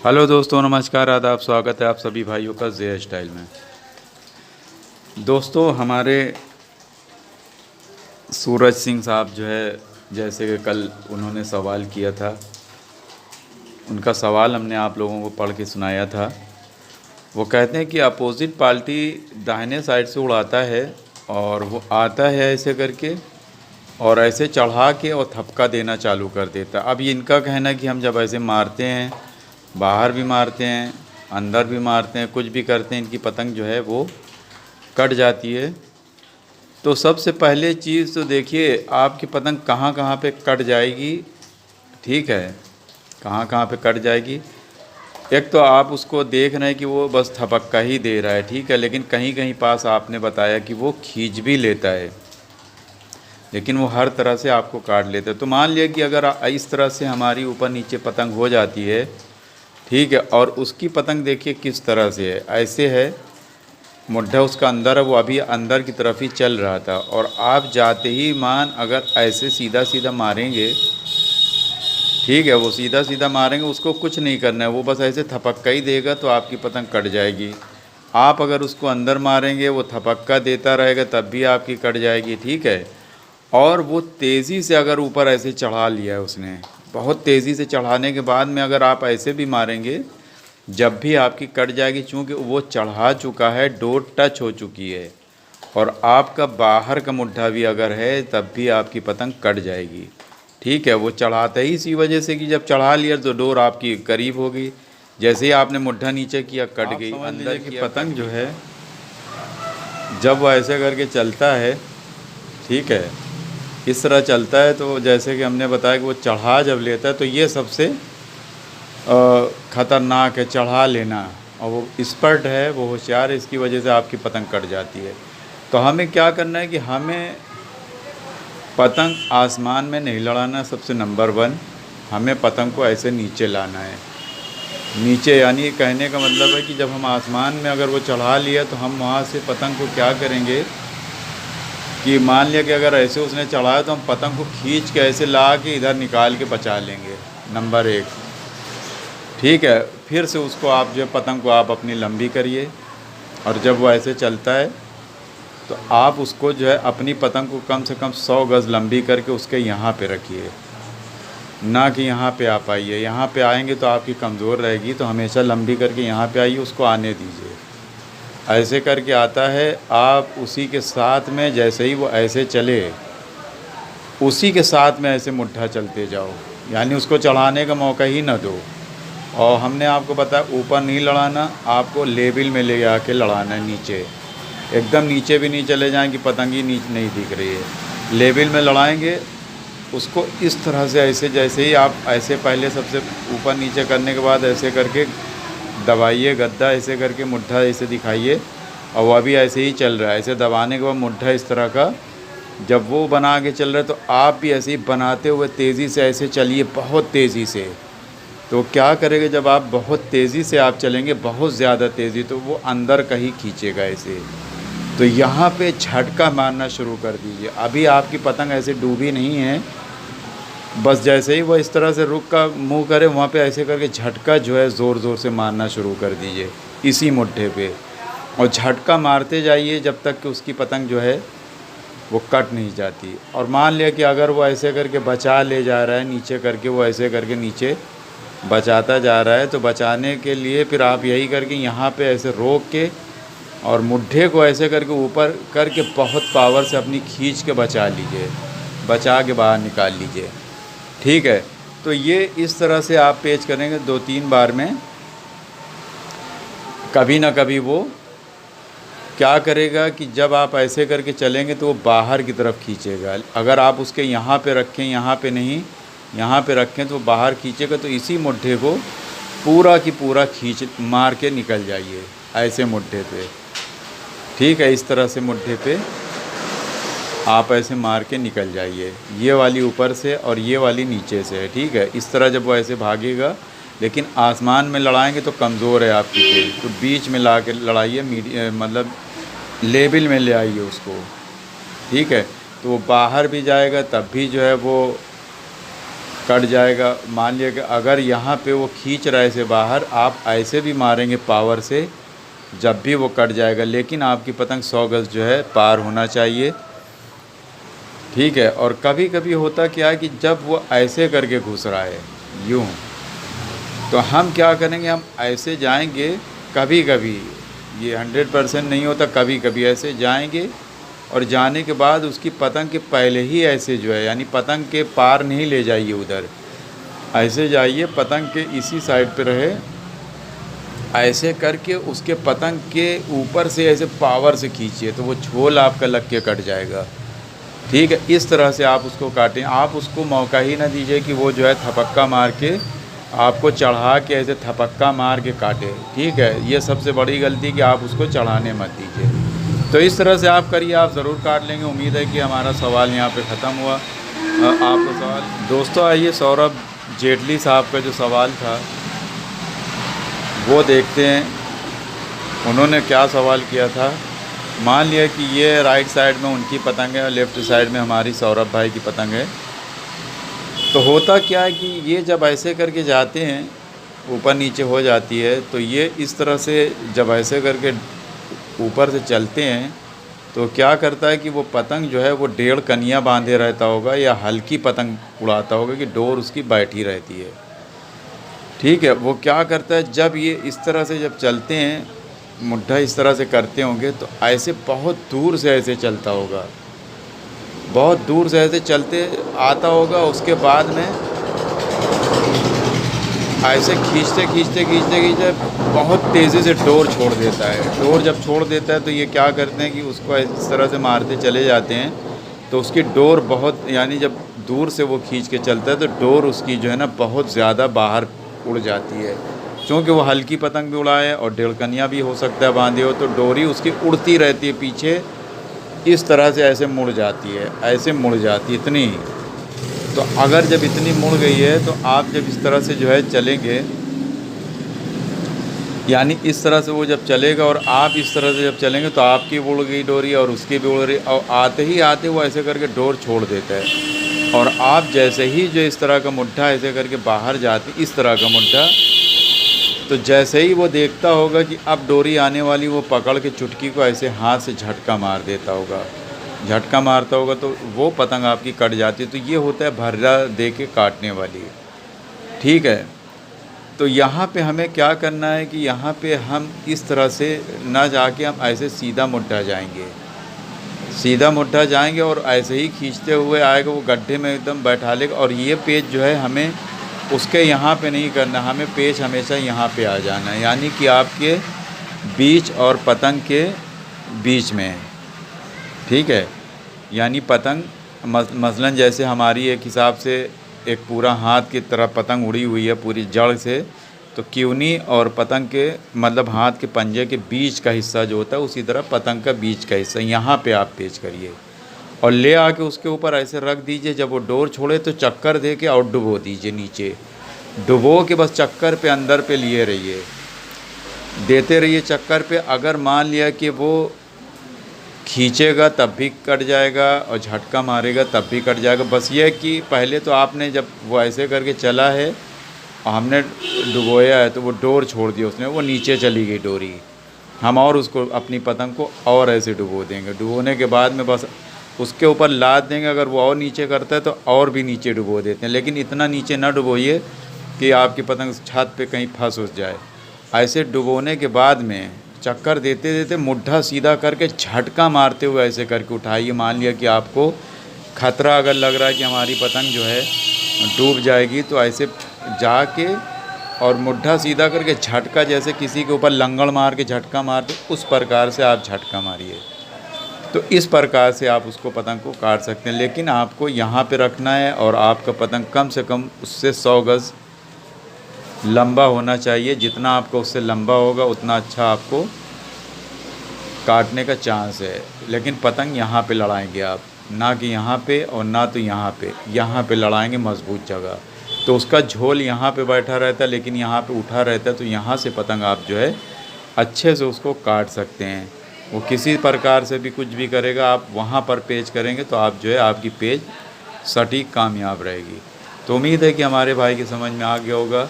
Hello दोस्तों, नमस्कार, आदाब। स्वागत है आप सभी भाइयों का जे स्टाइल में। दोस्तों, हमारे सूरज सिंह साहब जो है, जैसे कि कल उन्होंने सवाल किया था, उनका सवाल हमने आप लोगों को पढ़ के सुनाया था। वो कहते हैं कि अपोजिट पार्टी दाहिने साइड से उड़ाता है और वो आता है ऐसे करके और ऐसे चढ़ा के और थपका देना चालू कर देता है। अब ये इनका कहना है कि हम जब ऐसे मारते हैं, बाहर भी मारते हैं, अंदर भी मारते हैं, कुछ भी करते हैं, इनकी पतंग जो है वो कट जाती है। तो सबसे पहले चीज़ तो देखिए, आपकी पतंग कहाँ कहाँ पे कट जाएगी। ठीक है, कहाँ कहाँ पे कट जाएगी। एक तो आप उसको देख रहे हैं कि वो बस थपक्का ही दे रहा है, ठीक है, लेकिन कहीं कहीं पास आपने बताया कि वो खींच भी लेता है, लेकिन वो हर तरह से आपको काट लेता है। तो मान लिया कि अगर इस तरह से हमारी ऊपर नीचे पतंग हो जाती है, ठीक है, और उसकी पतंग देखिए किस तरह से है, ऐसे है, मुड्ढा उसका अंदर है, वो अभी अंदर की तरफ ही चल रहा था, और आप जाते ही अगर ऐसे सीधा सीधा मारेंगे, ठीक है, वो सीधा सीधा मारेंगे, उसको कुछ नहीं करना है, वो बस ऐसे थपक्का ही देगा तो आपकी पतंग कट जाएगी। आप अगर उसको अंदर मारेंगे, वो थपक्का देता रहेगा, तब भी आपकी कट जाएगी, ठीक है। और वो तेज़ी से अगर ऊपर ऐसे चढ़ा लिया है उसने, बहुत तेज़ी से चढ़ाने के बाद में अगर आप ऐसे भी मारेंगे, जब भी आपकी कट जाएगी, चूँकि वो चढ़ा चुका है, डोर टच हो चुकी है, और आपका बाहर का मुड्ढा भी अगर है, तब भी आपकी पतंग कट जाएगी, ठीक है। वो चढ़ाते ही इसी वजह से कि जब चढ़ा लिया तो डोर आपकी करीब होगी, जैसे ही आपने मुड्ढा नीचे किया, कट गई। अंदर की पतंग जो है, जब वो ऐसे करके चलता है, ठीक है, इस तरह चलता है, तो जैसे कि हमने बताया कि वो चढ़ा जब लेता है, तो ये सबसे ख़तरनाक है, चढ़ा लेना। और वो एक्सपर्ट है, वो होशियार है, इसकी वजह से आपकी पतंग कट जाती है। तो हमें क्या करना है कि हमें पतंग आसमान में नहीं लड़ाना, सबसे नंबर 1। हमें पतंग को ऐसे नीचे लाना है, नीचे, यानी कहने का मतलब है कि जब हम आसमान में अगर वो चढ़ा लिया, तो हम वहाँ से पतंग को क्या करेंगे कि मान लिया कि अगर ऐसे उसने चढ़ाया, तो हम पतंग को खींच के ऐसे ला के इधर निकाल के बचा लेंगे, नंबर 1, ठीक है। फिर से उसको आप जो है, पतंग को आप अपनी लंबी करिए, और जब वो ऐसे चलता है, तो आप उसको जो है, अपनी पतंग को कम से कम 100 गज़ लंबी करके उसके यहाँ पे रखिए, ना कि यहाँ पे आप आइए। यहाँ पे आएंगे तो आपकी कमज़ोर रहेगी, तो हमेशा लंबी करके यहाँ पे आइए, उसको आने दीजिए। ऐसे करके आता है, आप उसी के साथ में, जैसे ही वो ऐसे चले, उसी के साथ में ऐसे मुट्ठा चलते जाओ, यानी उसको चढ़ाने का मौका ही ना दो। और हमने आपको बताया, ऊपर नहीं लड़ाना, आपको लेवल में ले आके लड़ाना है, नीचे, एकदम नीचे भी नहीं चले जाएं कि पतंग ही नीचे नहीं दिख रही है। लेवल में लड़ाएंगे उसको इस तरह से, ऐसे, जैसे ही आप ऐसे पहले सबसे ऊपर नीचे करने के बाद ऐसे करके दबाइए गद्दा, ऐसे करके मुट्ठा ऐसे दिखाइए, और वह भी ऐसे ही चल रहा है। ऐसे दबाने के बाद मुट्ठा इस तरह का जब वो बना के चल रहा है, तो आप भी ऐसे ही बनाते हुए तेज़ी से ऐसे चलिए, बहुत तेज़ी से। तो क्या करेंगे, जब आप बहुत तेज़ी से आप चलेंगे, बहुत ज़्यादा तेज़ी, तो वो अंदर कहीं खींचेगा ऐसे। तो यहाँ पे झटका मारना शुरू कर दीजिए। अभी आपकी पतंग ऐसे डूबी नहीं है, बस जैसे ही वो इस तरह से रुक का मुँह करे, वहाँ पे ऐसे करके झटका जो है ज़ोर ज़ोर से मारना शुरू कर दीजिए, इसी मुट्ठे पे, और झटका मारते जाइए जब तक कि उसकी पतंग जो है वो कट नहीं जाती। और मान लिया कि अगर वो ऐसे करके बचा ले जा रहा है, नीचे करके वो ऐसे करके नीचे बचाता जा रहा है, तो बचाने के लिए फिर आप यही करके यहाँ पे ऐसे रोक के और मुड्ढे को ऐसे करके ऊपर करके बहुत पावर से अपनी खींच के बचा लीजिए, बचा के बाहर निकाल लीजिए, ठीक है। तो ये इस तरह से आप पेच करेंगे 2-3 बार में, कभी ना कभी वो क्या करेगा कि जब आप ऐसे करके चलेंगे, तो वो बाहर की तरफ खींचेगा। अगर आप उसके यहाँ पे रखें, यहाँ पे नहीं, यहाँ पे रखें, तो वो बाहर खींचेगा। तो इसी मुड्ढे को पूरा की पूरा खींच मार के निकल जाइए, ऐसे मुड्ढे पे, ठीक है। इस तरह से मुड्ढे पे आप ऐसे मार के निकल जाइए, ये वाली ऊपर से और ये वाली नीचे से है, ठीक है। इस तरह जब वो ऐसे भागेगा, लेकिन आसमान में लड़ाएंगे तो कमज़ोर है आपकी तेज़, तो बीच में ला के लड़ाइए, मतलब लेवल में ले आइए उसको, ठीक है। तो वो बाहर भी जाएगा, तब भी जो है वो कट जाएगा। मान लिया कि अगर यहाँ पे वो खींच रहा है इसे बाहर, आप ऐसे भी मारेंगे पावर से, जब भी वो कट जाएगा। लेकिन आपकी पतंग 100 गज़ जो है पार होना चाहिए, ठीक है। और कभी कभी होता क्या है कि जब वो ऐसे करके घुस रहा है यूँ, तो हम क्या करेंगे, हम ऐसे जाएंगे। कभी कभी ये 100% नहीं होता, कभी कभी ऐसे जाएंगे और जाने के बाद उसकी पतंग के पहले ही ऐसे जो है, यानी पतंग के पार नहीं ले जाइए उधर, ऐसे जाइए पतंग के इसी साइड पे रहे, ऐसे करके उसके पतंग के ऊपर से ऐसे पावर से खींचिए तो वो झोल आपका लग के कट जाएगा, ठीक है। इस तरह से आप उसको काटें। आप उसको मौका ही ना दीजिए कि वो जो है थपक्का मार के आपको चढ़ा के ऐसे थपक्का मार के काटे, ठीक है। ये सबसे बड़ी गलती कि आप उसको चढ़ाने मत दीजिए। तो इस तरह से आप करिए, आप ज़रूर काट लेंगे। उम्मीद है कि हमारा सवाल यहाँ पे ख़त्म हुआ। आपका सवाल दोस्तों, आइए सौरभ जेटली साहब का जो सवाल था वो देखते हैं, उन्होंने क्या सवाल किया था। मान लिया कि ये राइट साइड में उनकी पतंग है और लेफ़्ट साइड में हमारी सौरभ भाई की पतंग है। तो होता क्या है कि ये जब ऐसे करके जाते हैं, ऊपर नीचे हो जाती है, तो ये इस तरह से जब ऐसे करके ऊपर से चलते हैं तो क्या करता है कि वो पतंग जो है वो 1.5 कनिया बांधे रहता होगा या हल्की पतंग उड़ाता होगा कि डोर उसकी बैठी रहती है, ठीक है। वो क्या करता है, जब ये इस तरह से जब चलते हैं, मुड्ढा इस तरह से करते होंगे, तो ऐसे बहुत दूर से ऐसे चलता होगा, बहुत दूर से ऐसे चलते आता होगा। उसके बाद में ऐसे खींचते खींचते खींचते खींचते बहुत तेज़ी से डोर छोड़ देता है। डोर जब छोड़ देता है तो ये क्या करते हैं कि उसको इस तरह से मारते चले जाते हैं, तो उसकी डोर बहुत, यानी जब दूर से वो खींच के चलता है तो डोर उसकी जो है ना बहुत ज़्यादा बाहर उड़ जाती है। क्योंकि वो हल्की पतंग भी उड़ाए और 1.5 कनिया भी हो सकता है बांधे हो, तो डोरी उसकी उड़ती रहती है पीछे, इस तरह से ऐसे मुड़ जाती है, ऐसे मुड़ जाती है इतनी। तो अगर जब इतनी मुड़ गई है तो आप जब इस तरह से जो है चलेंगे, यानी इस तरह से वो जब चलेगा और आप इस तरह से जब चलेंगे तो आपकी भी उड़ गई डोरी और उसकी भी उड़ रही, और आते ही आते वो ऐसे करके डोर छोड़ देता है। और आप जैसे ही जो इस तरह का मुट्ठा ऐसे करके बाहर जाती, इस तरह का मुट्ठा, तो जैसे ही वो देखता होगा कि अब डोरी आने वाली, वो पकड़ के चुटकी को ऐसे हाथ से झटका मार देता होगा, झटका मारता होगा तो वो पतंग आपकी कट जाती है। तो ये होता है भर्रा दे के काटने वाली, ठीक है। तो यहाँ पे हमें क्या करना है कि यहाँ पे हम इस तरह से ना जाके हम ऐसे सीधा मुट्ठा जाएंगे, सीधा मुट्ठा जाएंगे और ऐसे ही खींचते हुए आएगा, वो गड्ढे में एकदम बैठा लेगा। और ये पेच जो है हमें उसके यहाँ पे नहीं करना, हमें पेच हमेशा यहाँ पे आ जाना है, यानी कि आपके बीच और पतंग के बीच में, ठीक है। यानी पतंग मसलन जैसे हमारी एक हिसाब से एक पूरा हाथ की तरह पतंग उड़ी हुई है पूरी जड़ से, तो क्यूनी और पतंग के मतलब हाथ के पंजे के बीच का हिस्सा जो होता है, उसी तरह पतंग का बीच का हिस्सा यहाँ पे आप पेच करिए और ले आके उसके ऊपर ऐसे रख दीजिए। जब वो डोर छोड़े तो चक्कर दे के और डुबो दीजिए नीचे, डुबो के बस चक्कर पे अंदर पे लिए रहिए, देते रहिए चक्कर पे। अगर मान लिया कि वो खींचेगा तब भी कट जाएगा और झटका मारेगा तब भी कट जाएगा। बस ये है कि पहले तो आपने जब वो ऐसे करके चला है और हमने डुबोया है तो वो डोर छोड़ दी उसने, वो नीचे चली गई डोरी, हम और उसको अपनी पतंग को और ऐसे डुबो देंगे। डुबोने के बाद में बस उसके ऊपर लाद देंगे। अगर वो और नीचे करता है तो और भी नीचे डुबो देते हैं, लेकिन इतना नीचे ना डुबोइए कि आपकी पतंग छत पे कहीं फंस उस जाए। ऐसे डुबोने के बाद में चक्कर देते देते मुड्ढा सीधा करके झटका मारते हुए ऐसे करके उठाइए। मान लिया कि आपको खतरा अगर लग रहा है कि हमारी पतंग जो है डूब जाएगी, तो ऐसे जाके और मुड्ढा सीधा करके झटका, जैसे किसी के ऊपर लंगड़ मार के झटका मारते, उस प्रकार से आप झटका मारिए। तो इस प्रकार से आप उसको पतंग को काट सकते हैं, लेकिन आपको यहाँ पे रखना है और आपका पतंग कम से कम उससे 100 गज़ लंबा होना चाहिए। जितना आपको उससे लंबा होगा उतना अच्छा आपको काटने का चांस है। लेकिन पतंग यहाँ पे लड़ाएंगे आप, ना कि यहाँ पे और ना तो यहाँ पे लड़ाएंगे मजबूत जगह, तो उसका झोल यहाँ पे बैठा रहता है लेकिन यहाँ पे उठा रहता है, तो यहाँ से पतंग आप जो है अच्छे से उसको काट सकते हैं। वो किसी प्रकार से भी कुछ भी करेगा, आप वहाँ पर पेच करेंगे तो आप जो है आपकी पेच सटीक कामयाब रहेगी। तो तो उम्मीद है कि हमारे भाई की समझ में आ गया होगा।